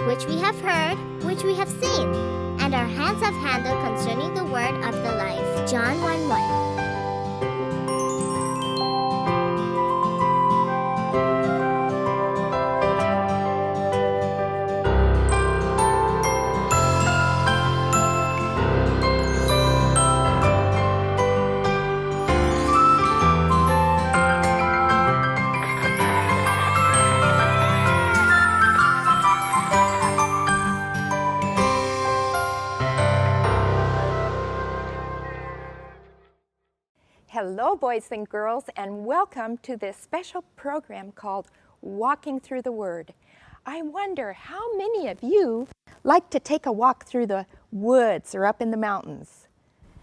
which we have heard, which we have seen, and our hands have handled concerning the word of the life. John 1:1. Hello, boys and girls, and welcome to this special program called Walking Through the Word. I wonder how many of you like to take a walk through the woods or up in the mountains?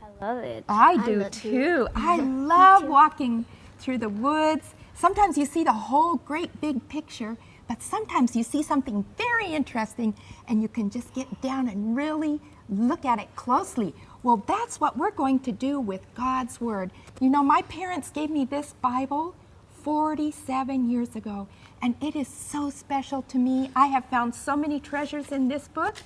I love it. I do too. I love walking through the woods. Sometimes you see the whole great big picture, but sometimes you see something very interesting and you can just get down and really look at it closely. Well, that's what we're going to do with God's Word. You know, my parents gave me this Bible 47 years ago, and it is so special to me. I have found so many treasures in this book,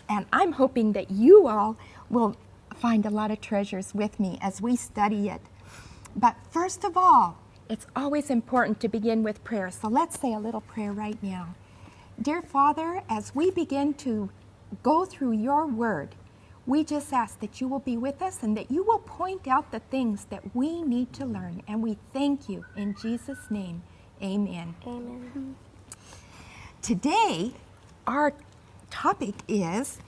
and I'm hoping that you all will find a lot of treasures with me as we study it. But first of all, it's always important to begin with prayer. So let's say a little prayer right now. Dear Father, as we begin to go through your Word, we just ask that you will be with us and that you will point out the things that we need to learn. And we thank you in Jesus' name. Amen. Amen. Today, our topic is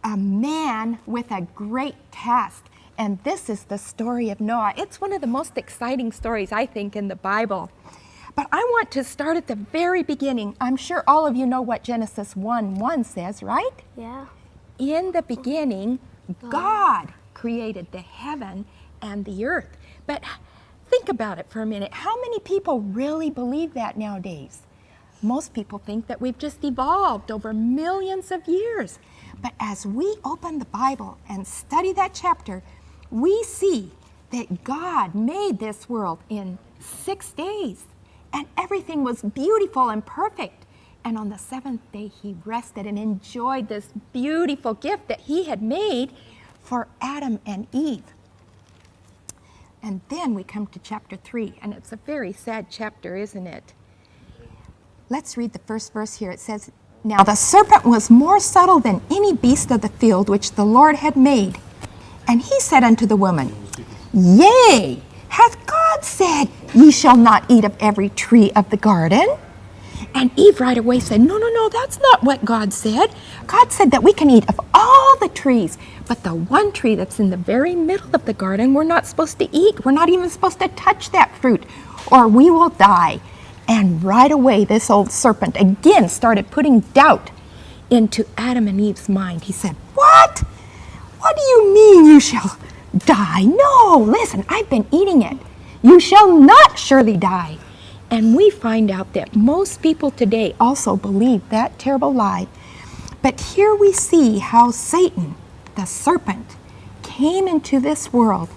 a man with a great task. And this is the story of Noah. It's one of the most exciting stories, I think, in the Bible. But I want to start at the very beginning. I'm sure all of you know what Genesis 1:1 says, right? Yeah. In the beginning, God created the heaven and the earth. But think about it for a minute. How many people really believe that nowadays? Most people think that we've just evolved over millions of years. But as we open the Bible and study that chapter, we see that God made this world in 6 days, and everything was beautiful and perfect. And on the seventh day, he rested and enjoyed this beautiful gift that he had made for Adam and Eve. And then we come to chapter 3, and it's a very sad chapter, isn't it? Let's read the first verse here. It says, "Now the serpent was more subtle than any beast of the field which the Lord had made. And he said unto the woman, Yea, hath God said, Ye shall not eat of every tree of the garden? And Eve right away said, No, that's not what God said. God said that we can eat of all the trees, but the one tree that's in the very middle of the garden, we're not supposed to eat. We're not even supposed to touch that fruit, or we will die. And right away, this old serpent again started putting doubt into Adam and Eve's mind. He said, What? What do you mean you shall die? No, listen, I've been eating it. You shall not surely die. And we find out that most people today also believe that terrible lie. But here we see how Satan, the serpent, came into this world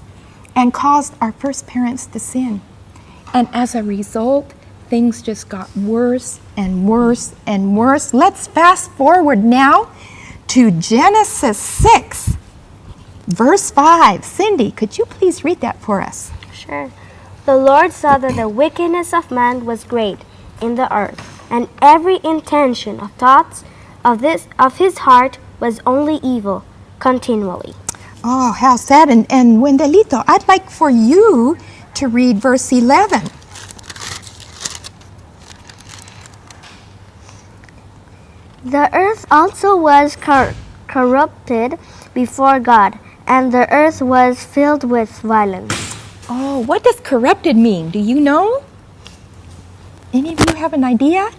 and caused our first parents to sin. And as a result, things just got worse and worse and worse. Let's fast forward now to Genesis 6, verse 5. Cindy, could you please read that for us? Sure. The Lord saw that the wickedness of man was great in the earth, and every intention of thoughts of his heart was only evil continually. Oh, how sad. And Wendelito, I'd like for you to read verse 11. The earth also was corrupted before God, and the earth was filled with violence. Oh, what does corrupted mean? Do you know? Any of you have an idea?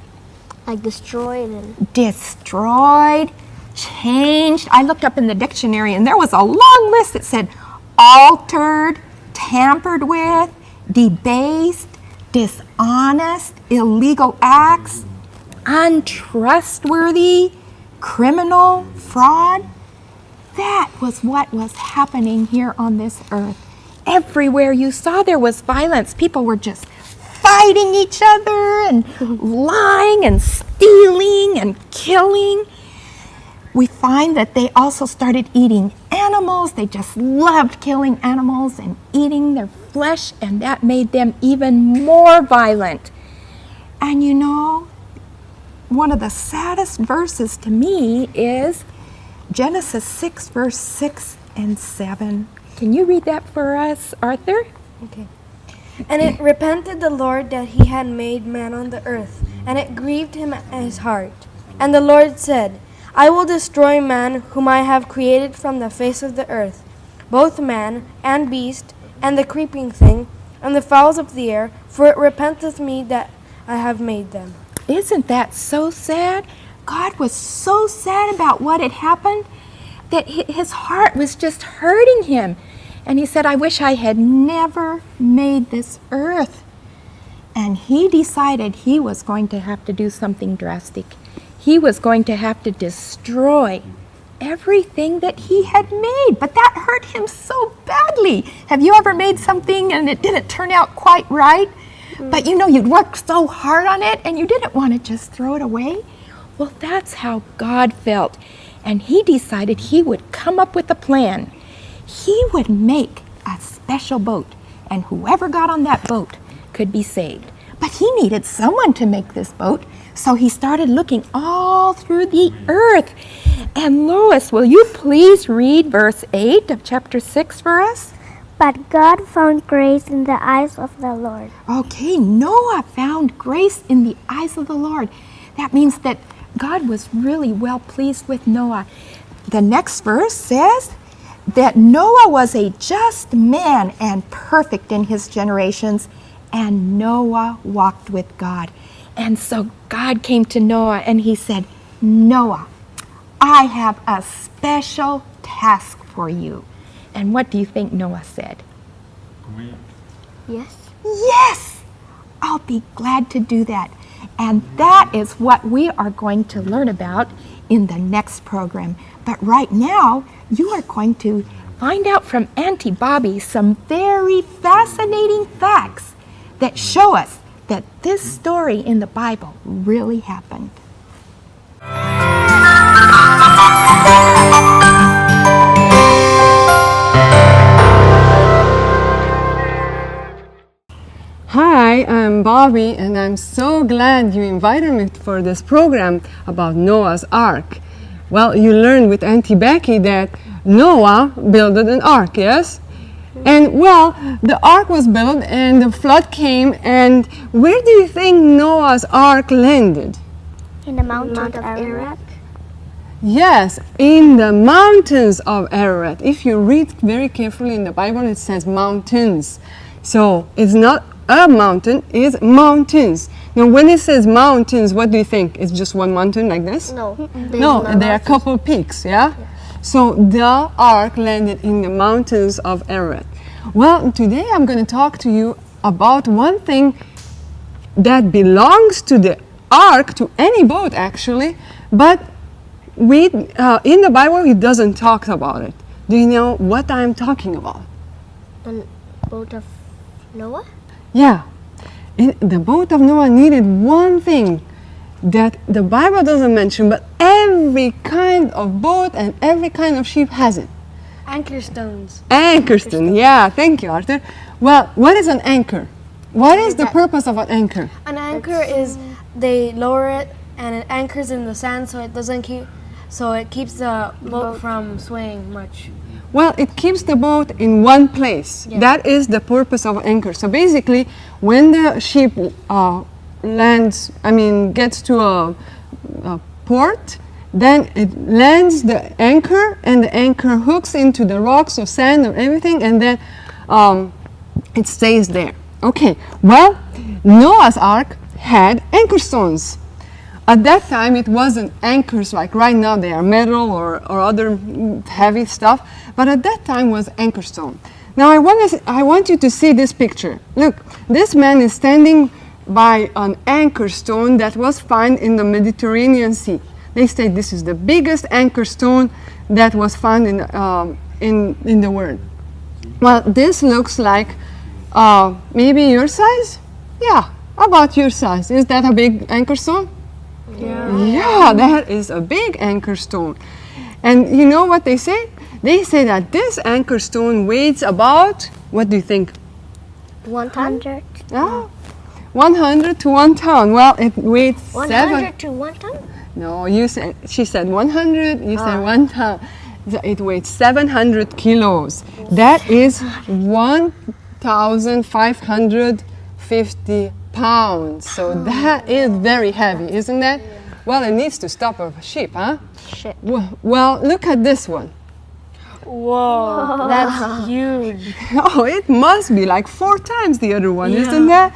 Like destroyed and... Destroyed, changed. I looked up in the dictionary and there was a long list that said altered, tampered with, debased, dishonest, illegal acts, untrustworthy, criminal, fraud. That was what was happening here on this earth. Everywhere you saw there was violence. People were just fighting each other and lying and stealing and killing. we find that they also started eating animals. They just loved killing animals and eating their flesh, and that made them even more violent. And you know, one of the saddest verses to me is Genesis 6, verse 6 and 7. Can you read that for us, Arthur? Okay. And it repented the Lord that he had made man on the earth, and it grieved him at his heart. And the Lord said, I will destroy man whom I have created from the face of the earth, both man and beast, and the creeping thing, and the fowls of the air, for it repenteth me that I have made them. Isn't that so sad? God was so sad about what had happened that his heart was just hurting him. And he said, I wish I had never made this earth. And he decided he was going to have to do something drastic. He was going to have to destroy everything that he had made. But that hurt him so badly. Have you ever made something and it didn't turn out quite right? But you know, you'd worked so hard on it and you didn't want to just throw it away? Well, that's how God felt. And he decided he would come up with a plan. He would make a special boat, and whoever got on that boat could be saved. But he needed someone to make this boat, so he started looking all through the earth. And Lois, will you please read verse 8 of chapter 6 for us? But God found grace in the eyes of the Lord. Okay, Noah found grace in the eyes of the Lord. That means that God was really well pleased with Noah. The next verse says that Noah was a just man and perfect in his generations, and Noah walked with God. And so God came to Noah and he said, Noah, I have a special task for you. And what do you think Noah said? Yes. Yes, I'll be glad to do that. And that is what we are going to learn about in the next program. But right now, you are going to find out from Auntie Bobby some very fascinating facts that show us that this story in the Bible really happened. Hi, I'm Bobby, and I'm so glad you invited me for this program about Noah's Ark. Well, you learned with Auntie Becky that Noah built an ark, yes? And well, the ark was built and the flood came, and where do you think Noah's ark landed? In the mountain of Ararat. Yes, in the mountains of Ararat. If you read very carefully in the Bible, it says mountains. So it's not a mountain, it's mountains. Now when it says mountains, what do you think? It's just one mountain like this? No. No, there are a couple peaks, yeah? So the ark landed in the mountains of Ararat. Well, today I'm going to talk to you about one thing that belongs to the ark, to any boat actually, but in the Bible it doesn't talk about it. Do you know what I'm talking about? The boat of Noah? Yeah, the boat of Noah needed one thing that the Bible doesn't mention, but every kind of boat and every kind of ship has it. Anchor stones. Anchor stone, yeah, thank you, Arthur. Well, what is an anchor? What is the purpose of an anchor? An anchor is they lower it and it anchors in the sand so it keeps the boat from swaying much. Well, it keeps the boat in one place. Yeah. That is the purpose of an anchor. So basically, when the ship gets to a port, then it lands the anchor, and the anchor hooks into the rocks or sand or everything, and then it stays there. Okay, well, Noah's Ark had anchor stones. At that time, it wasn't anchors like right now, they are metal or other heavy stuff, but at that time was anchor stone. Now I want you to see this picture. Look, this man is standing by an anchor stone that was found in the Mediterranean Sea. They say this is the biggest anchor stone that was found in the world. Well, this looks like maybe your size? Yeah, about your size. Is that a big anchor stone? Yeah, that is a big anchor stone. And you know what they say? They say that this anchor stone weighs about, what do you think? 100. Oh, 100 to 1 ton. Well, it weighs 100 to 1 ton? No, she said 100, you said 1 ton. It weighs 700 kilos. That is 1,550 pounds. So that is very heavy, isn't that? Well, it needs to stop a ship, huh? Ship. Well, look at this one. Whoa, that's huge. Oh, it must be like 4 times the other one, isn't that?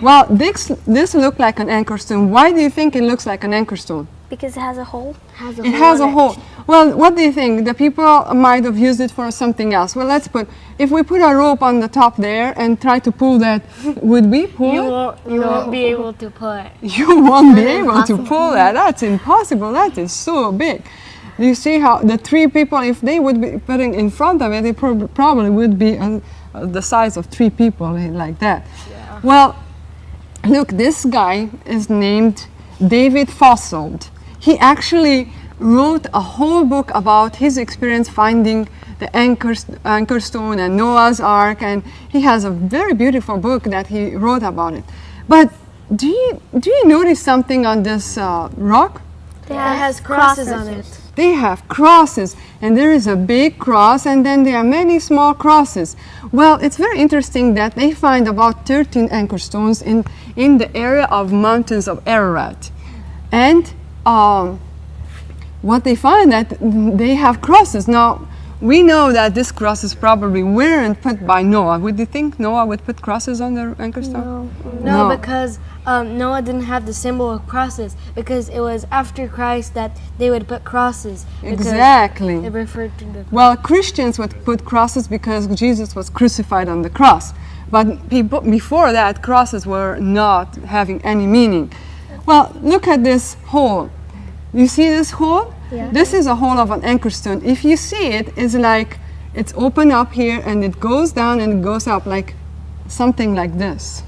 Well, this looks like an anchor stone. Why do you think it looks like an anchor stone? Because it has a hole. It has a hole. Well, what do you think? The people might have used it for something else. Well, if we put a rope on the top there and try to pull that, would we pull it? You won't be able to pull it. You won't be able to pull that. That's impossible. That is so big. You see how the 3 people, if they would be putting in front of it, it probably would be the size of 3 people like that. Yeah. Well, look, this guy is named David Fossold. He actually wrote a whole book about his experience finding the anchor stone and Noah's Ark, and he has a very beautiful book that he wrote about it. But do you notice something on this rock? It has crosses on it. They have crosses, and there is a big cross, and then there are many small crosses. Well, it's very interesting that they find about 13 anchor stones in the area of mountains of Ararat. And what they find that they have crosses. Now, we know that these crosses probably weren't put by Noah. Would you think Noah would put crosses on the anchor stone? No, because Noah didn't have the symbol of crosses, because it was after Christ that they would put crosses. Exactly. It referred to the... Well, Christians would put crosses because Jesus was crucified on the cross. But people before that, crosses were not having any meaning. Well, look at this hole. You see this hole? Yeah. This is a hole of an anchor stone. If you see it, it's like it's open up here and it goes down and it goes up like something like this.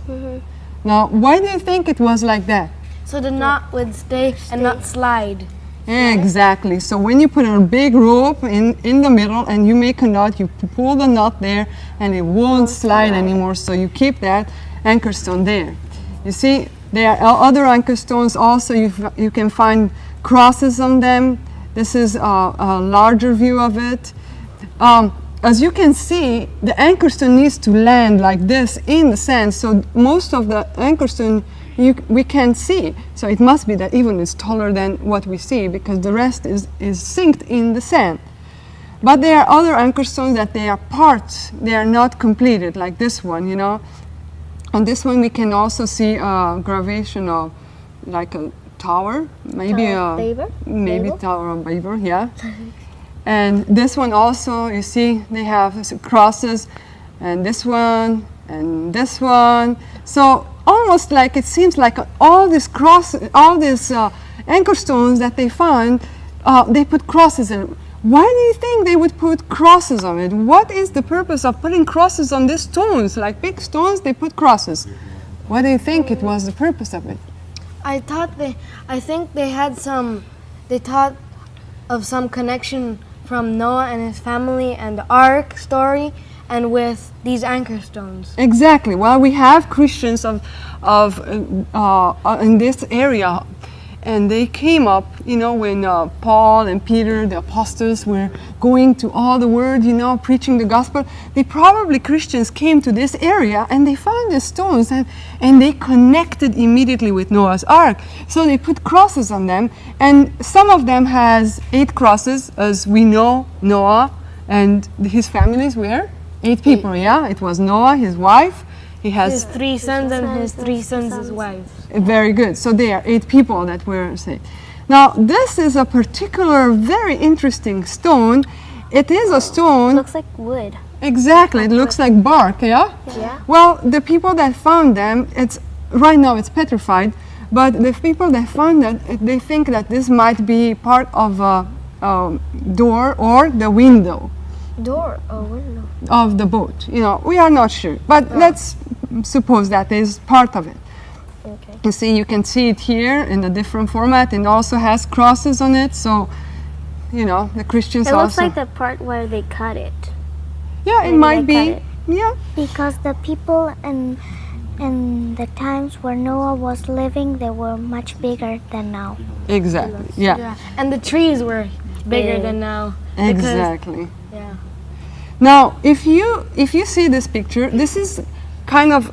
Now, why do you think it was like that? So the knot would stay and not slide. Exactly. So when you put a big rope in the middle and you make a knot, you pull the knot there and it won't slide anymore. So you keep that anchor stone there. You see, there are other anchor stones also. You can find crosses on them. This is a larger view of it. As you can see, the anchor stone needs to land like this in the sand. So most of the anchor stone we can't see. So it must be that even it's taller than what we see, because the rest is sinked in the sand. But there are other anchor stones that they are parts. They are not completed, like this one, you know. On this one we can also see a gravation of like a tower, maybe Tower of Babel, yeah. And this one also, you see, they have crosses, and this one, and this one. So almost like it seems like all these anchor stones that they found, they put crosses in. Why do you think they would put crosses on it? What is the purpose of putting crosses on these stones? Like big stones, they put crosses. What do you think it was the purpose of it? I think they thought of some connection from Noah and his family and the Ark story, and with these anchor stones. Exactly. Well, we have Christians in this area, and they came up, you know, when Paul and Peter, the apostles, were going to all the world, you know, preaching the gospel. Christians came to this area and they found the stones and they connected immediately with Noah's Ark. So they put crosses on them, and some of them has 8 crosses, as we know Noah and his families were 8 people, yeah? It was Noah, his wife. He has his 3 sons and his 3 sons' wives. Very good. So there are 8 people that were saved. Now, this is a particular, very interesting stone. It is a stone. Looks like wood. Exactly. It looks like bark, yeah? Yeah. Well, the people that found them, right now it's petrified, but the people that found that, they think that this might be part of a door or the window. Door or window? Of the boat. You know, we are not sure, but let's suppose that is part of it. Okay. You can see it here in a different format, and also has crosses on it. So you know, the Christians It looks also. like the part where they cut it. Yeah, it maybe might they be. cut it. Yeah, Because the people in the times where Noah was living, they were much bigger than now. exactly. Yeah, Yeah. And the trees were bigger Big. than now. because- exactly. Yeah. Now, if you see this picture, this is kind of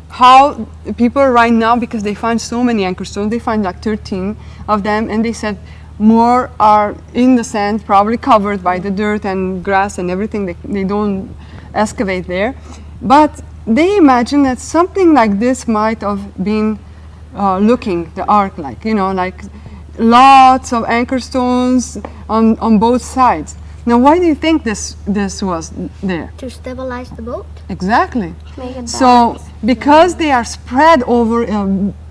how people right now, because they find so many anchor stones, they find like 13 of them, and they said more are in the sand, probably covered by the dirt and grass and everything. They don't excavate there, but they imagine that something like this might have been looking the ark, like, you know, like lots of anchor stones on both sides. Now, why do you think this was there? To stabilize the boat? Exactly. Make it So, because they are spread over a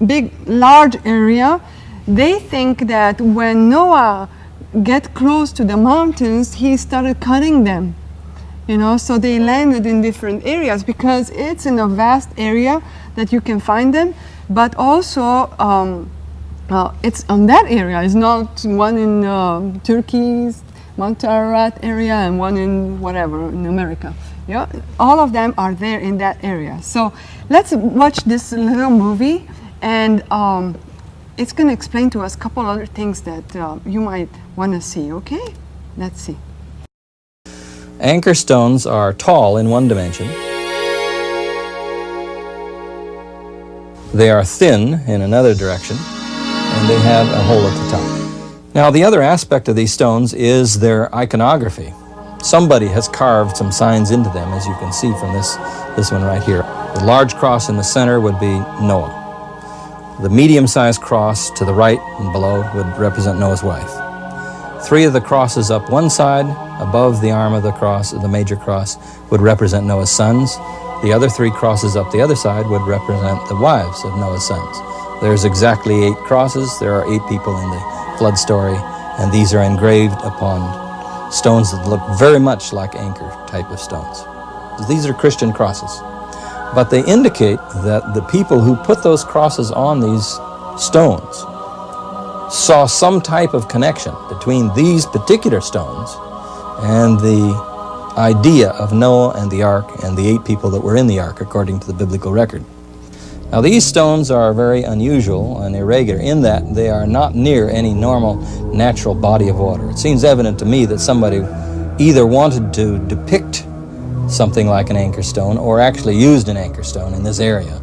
big, large area, they think that when Noah get close to the mountains, he started cutting them. You know, so they landed in different areas because it's in a vast area that you can find them, but also it's on that area. It's not one in Turkey's Mount Ararat area and one in whatever in America. Yeah, all of them are there in that area. So let's watch this little movie, and it's going to explain to us a couple other things that you might want to see. Okay, let's see. Anchor stones are tall in one dimension. They are thin in another direction, and they have a hole at the top. Now, the other aspect of these stones is their iconography. Somebody has carved some signs into them, as you can see from this one right here. The large cross in the center would be Noah. The medium-sized cross to the right and below would represent Noah's wife. 3 of the crosses up one side, above the arm of the cross, the major cross, would represent Noah's sons. The other 3 crosses up the other side would represent the wives of Noah's sons. There's exactly 8 crosses. There are 8 people in the flood story, and these are engraved upon stones that look very much like anchor type of stones. These are Christian crosses. But they indicate that the people who put those crosses on these stones saw some type of connection between these particular stones and the idea of Noah and the ark and the 8 people that were in the ark according to the biblical record. Now, these stones are very unusual and irregular in that they are not near any normal natural body of water. It seems evident to me that somebody either wanted to depict something like an anchor stone or actually used an anchor stone in this area.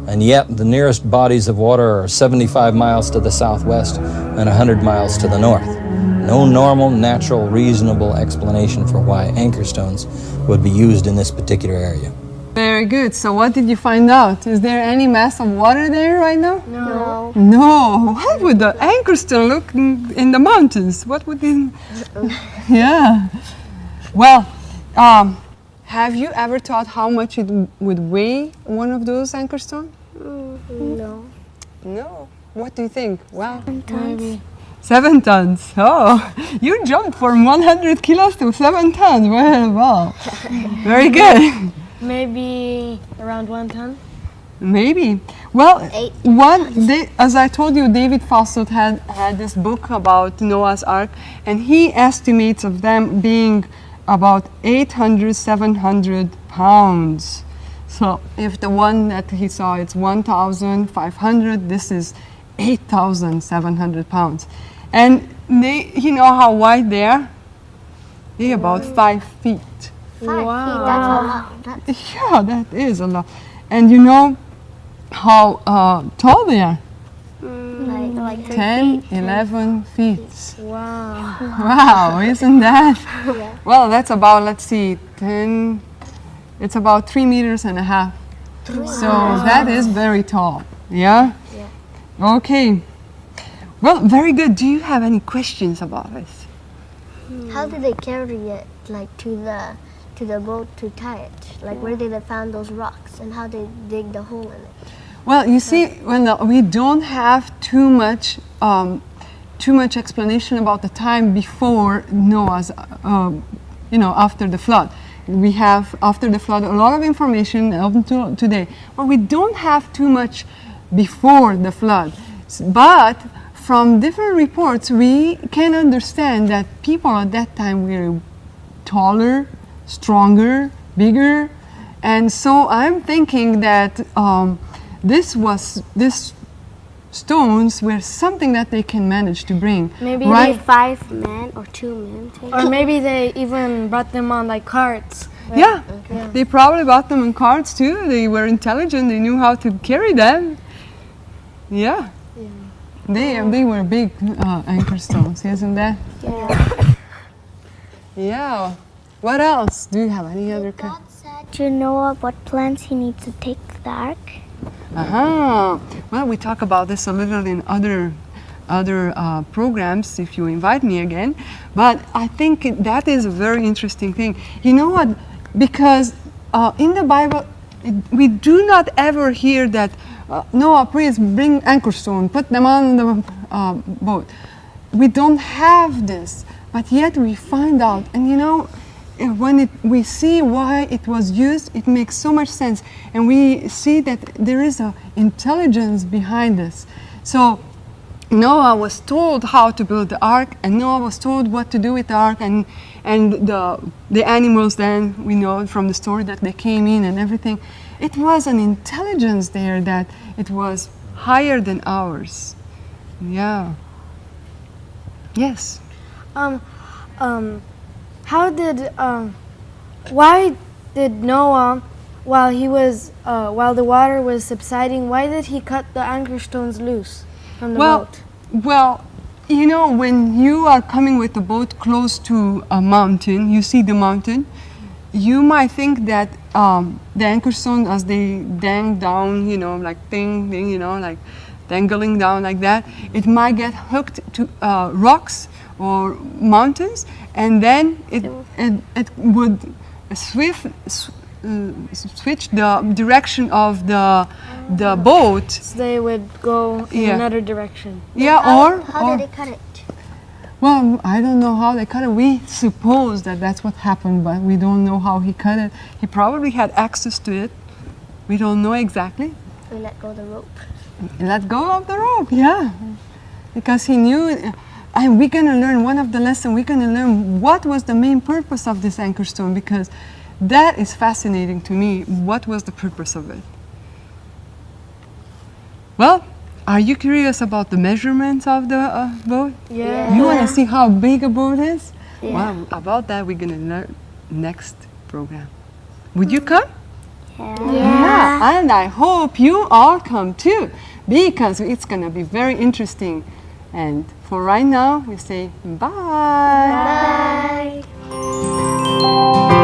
And yet the nearest bodies of water are 75 miles to the southwest and 100 miles to the north. No normal, natural, reasonable explanation for why anchor stones would be used in this particular area. Very good. So what did you find out? Is there any mass of water there right now? No. No. How would the anchor stone look in the mountains? What would it... Yeah. Well, have you ever thought how much it would weigh, one of those anchor stones? No. No. What do you think? Well, maybe 7 tons. Oh, you jumped from 100 kilos to 7 tons. Well, wow. Very good. Maybe around 1 ton. Maybe. Well, 8. As I told you, David Fawcett had this book about Noah's Ark, and he estimates of them being about 800, 700 pounds. So if the one that he saw is 1,500, this is 8,700 pounds. And you know how wide they are? They're about 5 feet. 5 feet, that's a lot. That's Yeah, that is a lot. And you know how tall they are? like 10, 11 feet. Wow. Wow, isn't that? Well, that's about, let's see, 10, it's about 3 meters and a half. So that is very tall. Yeah? Okay. Well, very good. Do you have any questions about this? How did they carry it, like, to the boat to tie it? Like, where did they find those rocks, and how they dig the hole in it? Well, you see, we don't have too much explanation about the time before Noah's, after the flood. We have, after the flood, a lot of information up until today, but we don't have too much before the flood. But from different reports, we can understand that people at that time were taller, stronger, bigger, and so I'm thinking that this stones were something that they can manage to bring. Maybe right? 5 men or 2 men take Or maybe they even brought them on like carts. Yeah, they probably bought them in carts too. They were intelligent. They knew how to carry them. Yeah. They were big anchor stones, isn't that? Yeah. Yeah. What else? Do you have any other? God said to Noah what plans he needs to take the ark. Well, we talk about this a little in other programs if you invite me again. But I think that is a very interesting thing. You know what? Because in the Bible, we do not ever hear that Noah, please bring anchor stone, put them on the boat. We don't have this, but yet we find out, and you know, when we see why it was used, it makes so much sense, and we see that there is an intelligence behind this. So Noah was told how to build the ark, and Noah was told what to do with the ark, and the animals. Then we know from the story that they came in and everything. It was an intelligence there that it was higher than ours. Yeah. Yes. How did why did Noah, while the water was subsiding, why did he cut the anchor stones loose from the boat? Well, you know, when you are coming with the boat close to a mountain, you see the mountain, you might think that the anchor stone, as they dang down, you know, like ding, you know, like dangling down like that, it might get hooked to rocks or mountains, and then it would switch the direction of the boat. So they would go in another direction. Yeah, How did they cut it? Well, I don't know how they cut it. We suppose that that's what happened, but we don't know how he cut it. He probably had access to it. We don't know exactly. We let go of the rope. Let go of the rope, yeah. Because he knew, and we're going to learn one of the lessons, we're going to learn what was the main purpose of this anchor stone, because that is fascinating to me. What was the purpose of it? Well, are you curious about the measurements of the boat? Yeah. You want to see how big a boat is? Yeah. Well, about that we're going to learn next program. Would you come? Yeah. And I hope you all come too, because it's going to be very interesting. And for right now, we say bye. Bye.